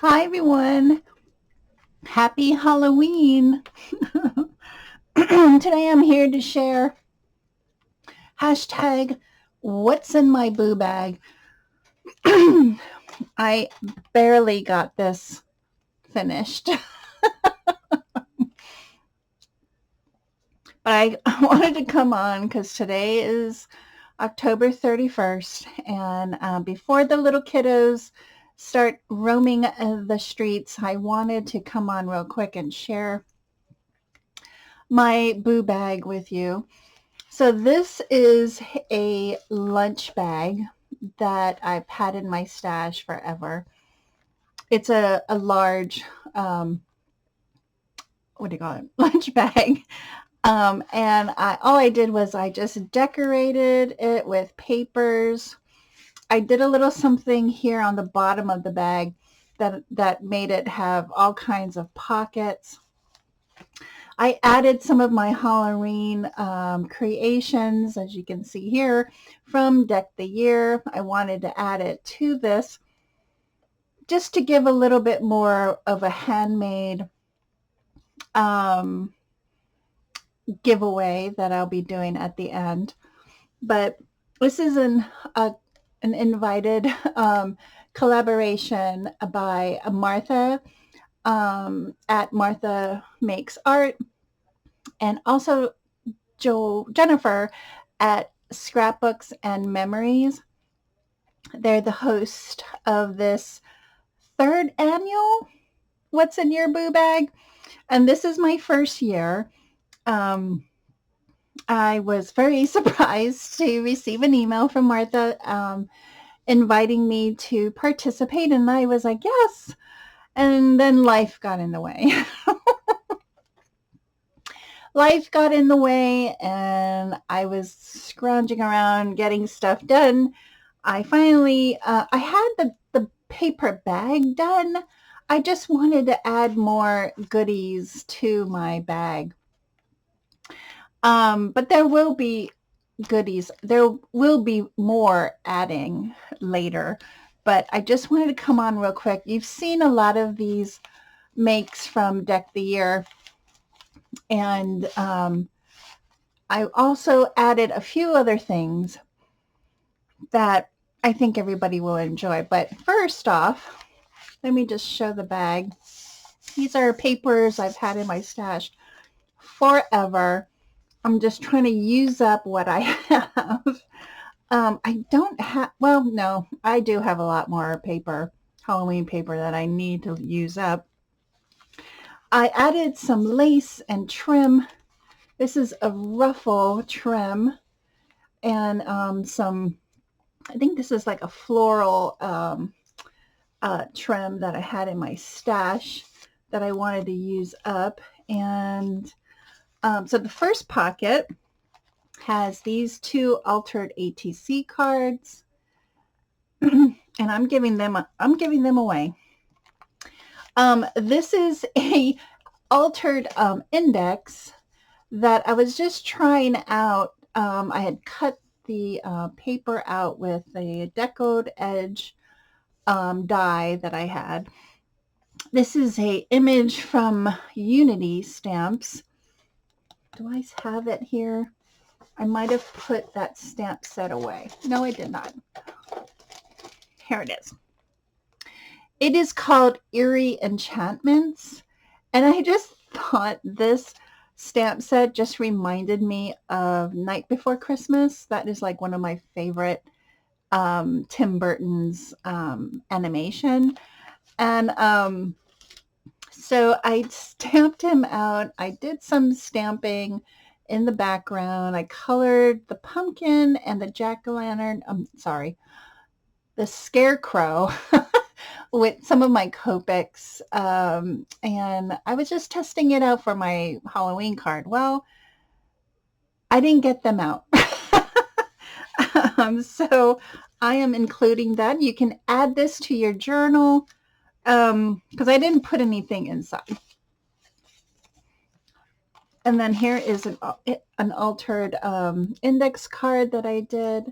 Hi, everyone. Happy Halloween. Today I'm here to share hashtag what's in my boo bag. I barely got this finished, but I wanted to come on because today is October 31st. And before the little kiddos start roaming the streets, I wanted to come on real quick and share my boo bag with you. So this is a lunch bag that I've had in my stash forever. It's a large, what do you call it, lunch bag. And all I did was I just decorated it with papers. I did a little something here on the bottom of the bag that made it have all kinds of pockets. I added some of my Halloween creations, as you can see here, from Deck the Year. I wanted to add it to this just to give a little bit more of a handmade um, giveaway that I'll be doing at the end. But this is an invited collaboration by Martha at Martha Makes Art, and also Jennifer at Scrapbooks and Memories. They're the host of this third annual What's in Your Boo Bag, and this is my first year. Um, I was very surprised to receive an email from Martha inviting me to participate, and I was like, yes. And then life got in the way. Life got in the way, and I was scrounging around getting stuff done. I finally, I had the paper bag done. I just wanted to add more goodies to my bag. But there will be goodies. There will be more adding later. But I just wanted to come on real quick. You've seen a lot of these makes from Deck the Year. And I also added a few other things that I think everybody will enjoy. But first off, let me just show the bag. These are papers I've had in my stash forever. I'm just trying to use up what I have. I don't have, well, no, I do have a lot more paper, Halloween paper that I need to use up. I added some lace and trim. This is a ruffle trim and some, I think this is like a floral trim that I had in my stash that I wanted to use up. And so the first pocket has these two altered ATC cards, and I'm giving them away. This is a altered index that I was just trying out. I had cut the paper out with a decoed edge die that I had. This is a image from Unity Stamps. Do I have it here? I might have put that stamp set away. No, I did not. Here it is. It is called Eerie Enchantments, and I just thought this stamp set just reminded me of Night Before Christmas. That is like one of my favorite Tim Burton's animation. And so I stamped him out. I did some stamping in the background. I colored the pumpkin and the jack-o'-lantern. The scarecrow with some of my Copics. And I was just testing it out for my Halloween card. Well, I didn't get them out. So I am including that. You can add this to your journal because I didn't put anything inside. And then here is an altered index card that I did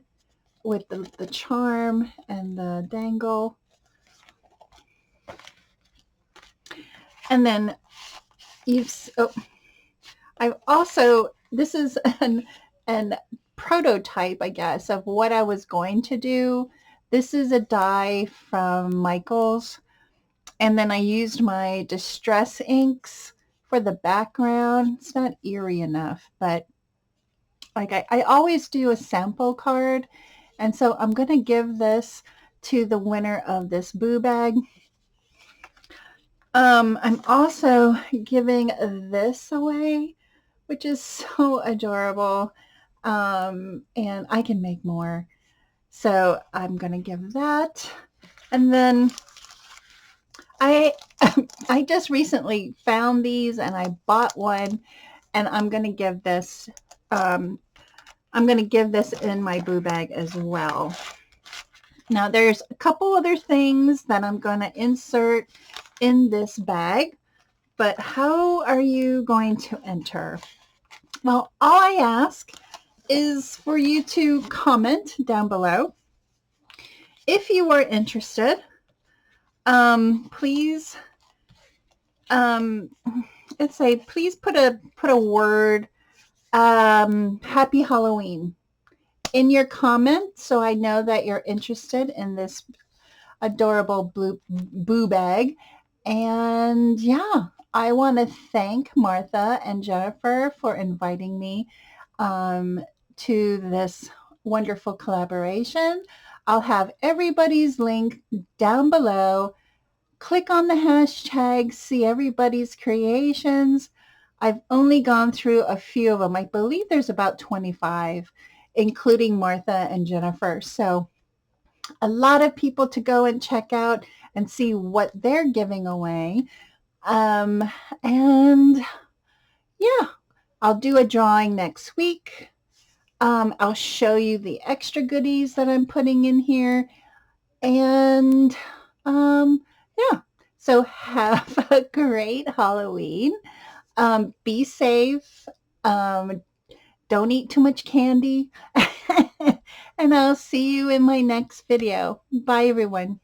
with the charm and the dangle. And then I've also, this is an prototype, I guess, of what I was going to do. This is a die from Michaels. And then I used my Distress inks for the background. It's not eerie enough, but like I always do a sample card. And so I'm going to give this to the winner of this boo bag. I'm also giving this away, which is so adorable. And I can make more. So I'm going to give that. And then I I just recently found these and I bought one, and I'm going to give this in my boo bag as well. Now there's a couple other things that I'm going to insert in this bag, but how are you going to enter? Well, all I ask is for you to comment down below if you are interested. Please, let's say, please put a word, Happy Halloween, in your comment, so I know that you're interested in this adorable boo bag. And yeah, I want to thank Martha and Jennifer for inviting me to this wonderful collaboration. I'll have everybody's link down below. Click on the hashtag, see everybody's creations. I've only gone through a few of them. I believe there's about 25, including Martha and Jennifer. So a lot of people to go and check out and see what they're giving away. And yeah, I'll do a drawing next week. I'll show you the extra goodies that I'm putting in here. And yeah, so have a great Halloween. Be safe. Don't eat too much candy. And I'll see you in my next video. Bye, everyone.